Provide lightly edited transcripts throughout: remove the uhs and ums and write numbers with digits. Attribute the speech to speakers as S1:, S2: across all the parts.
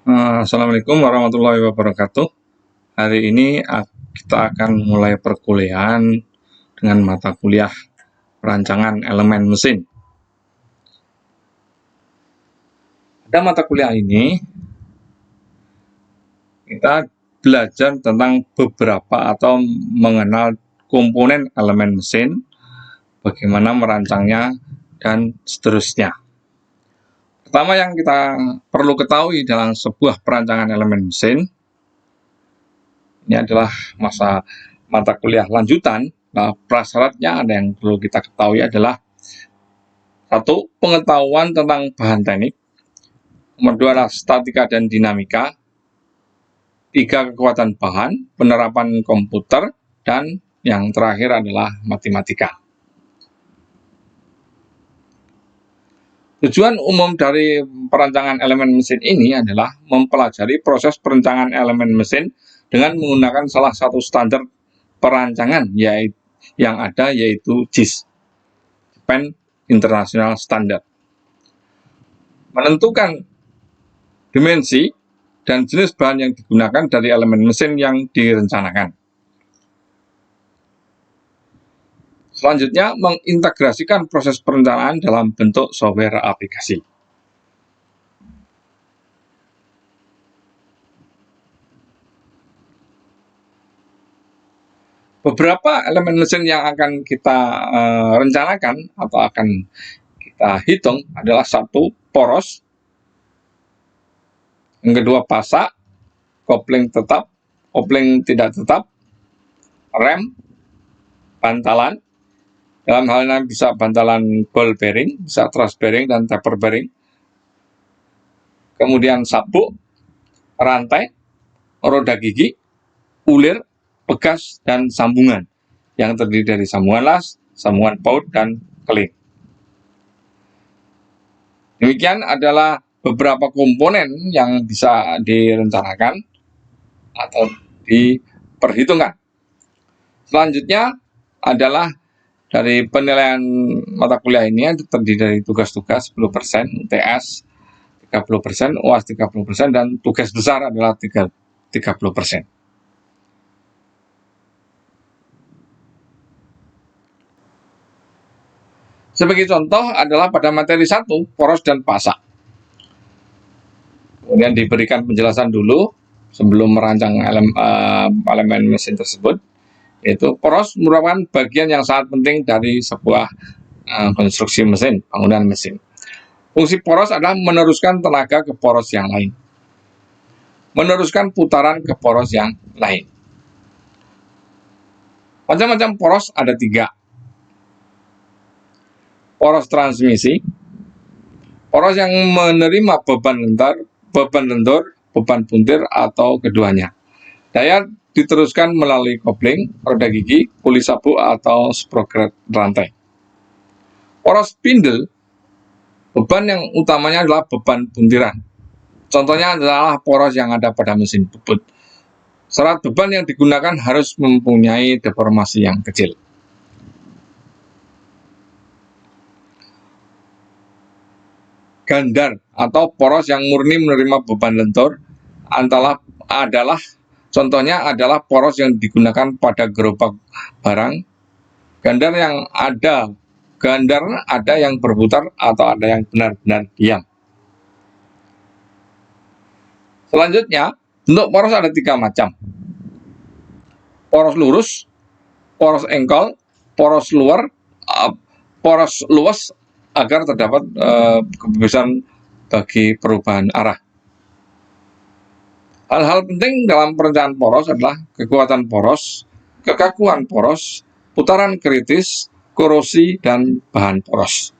S1: Assalamualaikum warahmatullahi wabarakatuh. Hari ini kita akan mulai perkuliahan dengan mata kuliah perancangan elemen mesin. Pada mata kuliah ini, kita belajar tentang beberapa atau mengenal komponen elemen mesin, bagaimana merancangnya, dan seterusnya. Pertama yang kita perlu ketahui dalam sebuah perancangan elemen mesin, ini adalah mata kuliah lanjutan. Nah, prasyaratnya ada yang perlu kita ketahui adalah satu, pengetahuan tentang bahan teknik. Nomor dua adalah statika dan dinamika. Tiga, kekuatan bahan, penerapan komputer, dan yang terakhir adalah matematika. Tujuan umum dari perancangan elemen mesin ini adalah mempelajari proses perancangan elemen mesin dengan menggunakan salah satu standar perancangan yang ada, yaitu JIS, Japan International Standard. Menentukan dimensi dan jenis bahan yang digunakan dari elemen mesin yang direncanakan. Selanjutnya, mengintegrasikan proses perencanaan dalam bentuk software aplikasi. Beberapa elemen mesin yang akan kita rencanakan atau akan kita hitung adalah satu, poros, yang kedua pasak, kopling tetap, kopling tidak tetap, rem, bantalan. Dalam hal ini bisa bantalan ball bearing, bisa thrust bearing dan taper bearing. Kemudian sabuk, rantai, roda gigi, ulir, pegas, dan sambungan yang terdiri dari sambungan las, sambungan baut, dan keling. Demikian adalah beberapa komponen yang bisa direncanakan atau diperhitungkan. Selanjutnya adalah dari penilaian mata kuliah ini terdiri dari tugas-tugas 10%, UTS 30%, UAS 30%, dan tugas besar adalah 30%. Sebagai contoh adalah pada materi 1, poros dan pasak. Kemudian diberikan penjelasan dulu sebelum merancang elemen mesin tersebut, yaitu poros merupakan bagian yang sangat penting dari sebuah konstruksi mesin, bangunan mesin. Fungsi poros adalah meneruskan tenaga ke poros yang lain, meneruskan putaran ke poros yang lain. Macam-macam poros ada 3. Poros transmisi, poros yang menerima beban lentur, beban puntir, atau keduanya. Daya diteruskan melalui kopling, roda gigi, kuli sabuk, atau sprocket rantai. Poros spindle, beban yang utamanya adalah beban puntiran. Contohnya adalah poros yang ada pada mesin bubut. Serat beban yang digunakan harus mempunyai deformasi yang kecil. Gandar atau poros yang murni menerima beban lentur contohnya adalah poros yang digunakan pada gerobak barang. Gandar ada yang berputar atau ada yang benar-benar diam. Selanjutnya, bentuk poros ada 3 macam. Poros lurus, poros engkol, poros luas agar terdapat kebebasan bagi perubahan arah. Hal-hal penting dalam perencanaan poros adalah kekuatan poros, kekakuan poros, putaran kritis, korosi, dan bahan poros.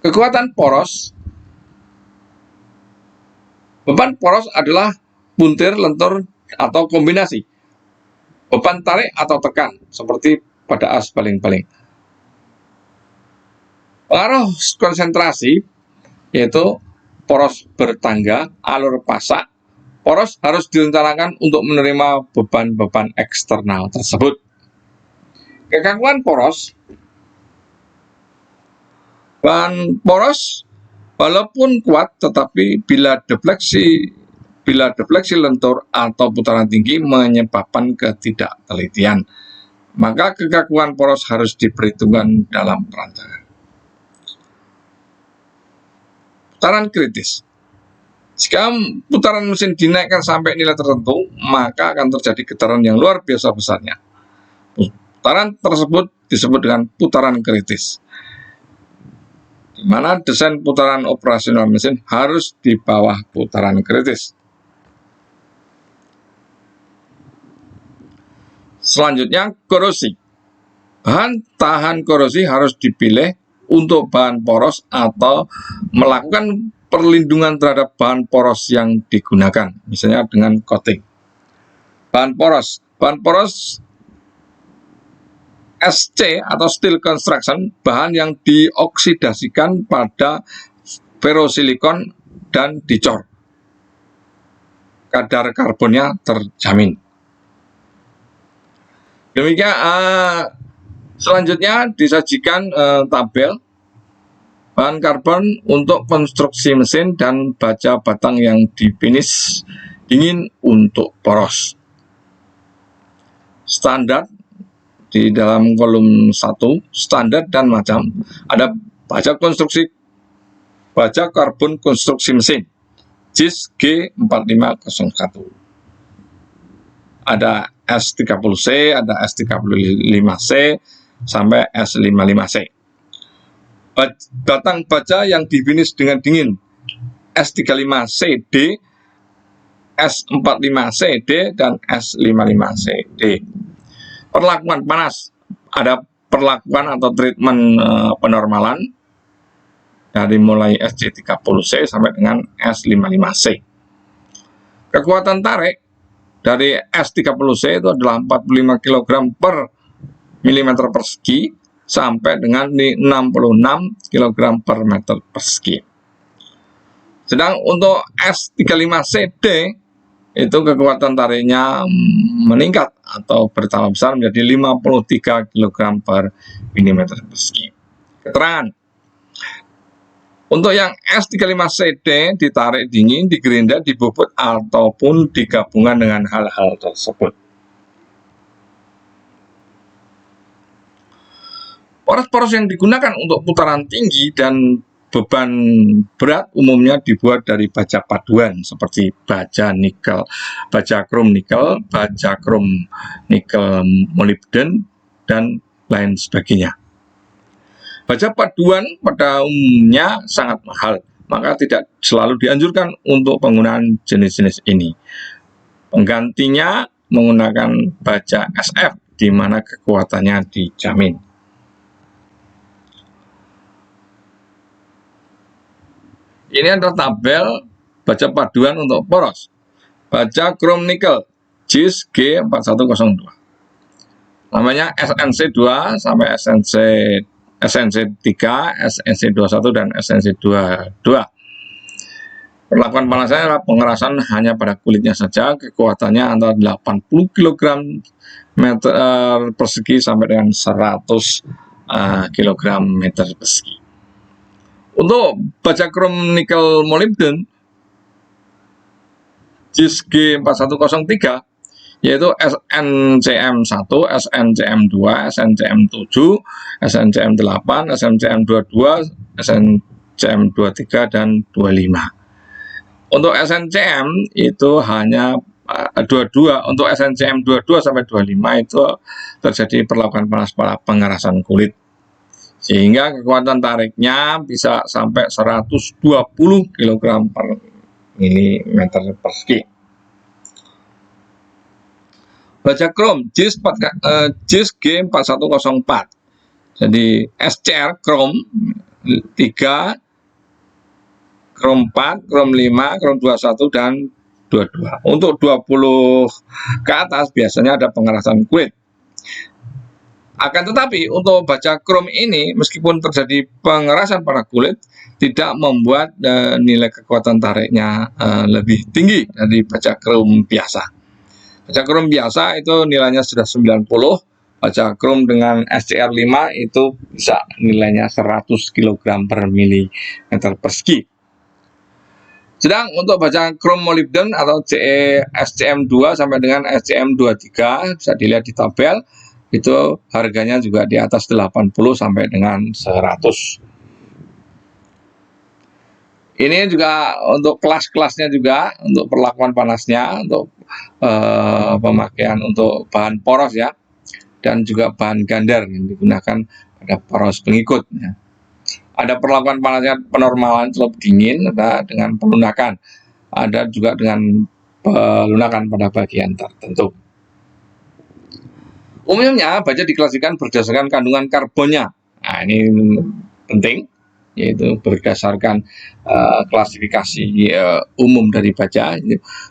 S1: Kekuatan poros, beban poros adalah puntir, lentur, atau kombinasi. Beban tarik atau tekan, seperti pada as baling-baling. Pengaruh konsentrasi, yaitu poros bertangga, alur pasak. Poros harus direncanakan untuk menerima beban-beban eksternal tersebut. Kekakuan poros, bahan poros Walaupun kuat, tetapi bila defleksi lentur atau putaran tinggi menyebabkan ketidaktelitian, maka kekakuan poros harus diperhitungkan dalam perancangan. Putaran kritis. Jika putaran mesin dinaikkan sampai nilai tertentu, maka akan terjadi getaran yang luar biasa besarnya. Putaran tersebut disebut dengan putaran kritis, di mana desain putaran operasional mesin harus di bawah putaran kritis. Selanjutnya, korosi. Bahan tahan korosi harus dipilih untuk bahan poros atau melakukan perlindungan terhadap bahan poros yang digunakan, misalnya dengan coating. Bahan poros SC atau steel construction, bahan yang dioksidasikan pada ferrosilikon dan dicor. Kadar karbonnya terjamin. Demikian, selanjutnya disajikan tabel bahan karbon untuk konstruksi mesin dan baja batang yang difinish dingin untuk poros. Standar di dalam kolom 1, standar dan macam, ada baja karbon konstruksi mesin JIS G4501. Ada S30C, ada S35C sampai S55C. Batang baja yang difinish dengan dingin S35CD, S45CD, dan S55CD. Perlakuan panas, ada perlakuan atau treatment penormalan dari mulai SC30C sampai dengan S55C. Kekuatan tarik dari S30C itu adalah 45 kg per milimeter persegi sampai dengan 66 kg per meter persegi. Sedang untuk S35CD itu kekuatan tariknya meningkat atau bertambah besar menjadi 53 kg per milimeter persegi. Keterangan. Untuk yang S35CD ditarik dingin, digerinda, dibubut, ataupun digabungkan dengan hal-hal tersebut. Poros-poros yang digunakan untuk putaran tinggi dan beban berat umumnya dibuat dari baja paduan seperti baja nikel, baja krom nikel, baja krom nikel molybden, dan lain sebagainya. Baja paduan pada umumnya sangat mahal, maka tidak selalu dianjurkan untuk penggunaan jenis-jenis ini. Penggantinya menggunakan baja SF, di mana kekuatannya dijamin. Ini adalah tabel baja paduan untuk poros. Baja krom nikel JIS G4102. Namanya SNC2 sampai SNC3, SNC21, dan SNC22. Perlakuan panasnya adalah pengerasan hanya pada kulitnya saja. Kekuatannya antara 80 kg meter persegi sampai dengan 100 kg meter persegi. Untuk baja krom nikel molybden JIS G4103 yaitu SNCM1, SNCM2, SNCM7, SNCM8, SNCM22, SNCM23, dan 25. Untuk SNCM itu hanya 22, untuk SNCM22 sampai 25 itu terjadi perlakuan panas pada pengerasan kulit, sehingga kekuatan tariknya bisa sampai 120 kg per milimeter persegi. Baja krom JIS G4104. Jadi SCR krom 3, krom 4, krom 5, krom 21, dan 22. Untuk 20 ke atas biasanya ada pengerasan kulit. Akan tetapi untuk baja krom ini meskipun terjadi pengerasan pada kulit tidak membuat nilai kekuatan tariknya lebih tinggi dari baja krom biasa. Baja krom biasa itu nilainya sudah 90, baja krom dengan SCR5 itu bisa nilainya 100 kg per milimeter persegi. Sedang untuk baja krom molybden atau SCM2 sampai dengan SCM23 bisa dilihat di tabel, itu harganya juga di atas 80 sampai dengan 100. Ini juga untuk kelas-kelasnya juga, untuk perlakuan panasnya, untuk pemakaian untuk bahan poros ya, dan juga bahan gandar yang digunakan pada poros pengikut. Ya. Ada perlakuan panasnya penormalan celup dingin, ada dengan pelunakan, ada juga dengan pelunakan pada bagian tertentu. Umumnya baja diklasifikasikan berdasarkan kandungan karbonnya. Nah, ini penting, yaitu berdasarkan klasifikasi umum dari baja.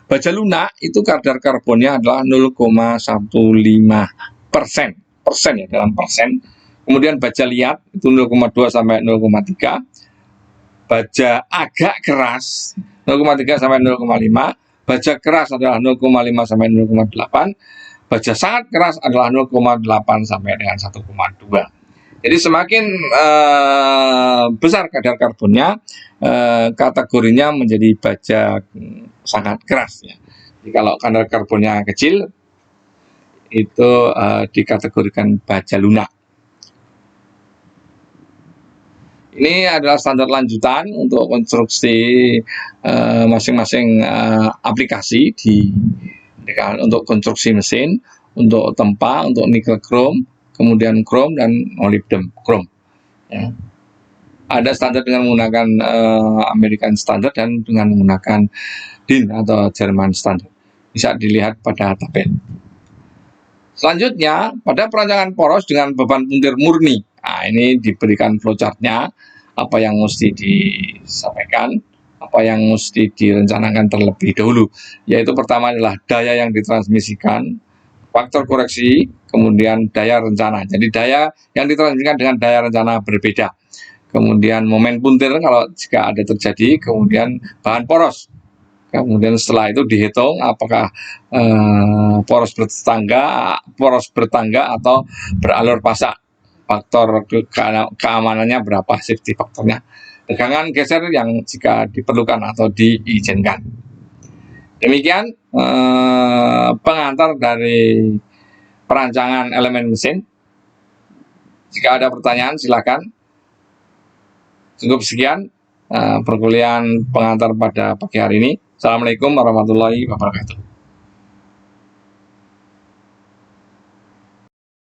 S1: Baja lunak itu kadar karbonnya adalah 0,15% ya, dalam persen. Kemudian baja liat itu 0,2 sampai 0,3. Baja agak keras 0,3 sampai 0,5. Baja keras adalah 0,5 sampai 0,8. Baja sangat keras adalah 0,8 sampai dengan 1,2. Jadi semakin besar kadar karbonnya, kategorinya menjadi baja sangat keras ya. Jadi kalau kadar karbonnya kecil, itu dikategorikan baja lunak. Ini adalah standar lanjutan untuk konstruksi masing-masing aplikasi untuk konstruksi mesin, untuk tempa, untuk nikel krom, kemudian krom dan molybden krom. Ya. Ada standar dengan menggunakan American Standard dan dengan menggunakan DIN atau German Standard. Bisa dilihat pada tabel. Selanjutnya, pada perancangan poros dengan beban puntir murni. Nah, ini diberikan flowchart-nya, apa yang mesti disampaikan, apa yang mesti direncanakan terlebih dahulu. Yaitu pertama adalah daya yang ditransmisikan, faktor koreksi, kemudian daya rencana. Jadi daya yang ditransmisikan dengan daya rencana berbeda. Kemudian momen puntir kalau jika ada terjadi, kemudian bahan poros. Kemudian setelah itu dihitung apakah poros bertangga atau beralur pasak. Faktor keamanannya berapa, safety faktornya. Tegangan geser yang jika diperlukan atau diizinkan. Demikian pengantar dari perancangan elemen mesin. Jika ada pertanyaan silakan. Cukup sekian perkuliahan pengantar pada pagi hari ini. Assalamualaikum warahmatullahi wabarakatuh.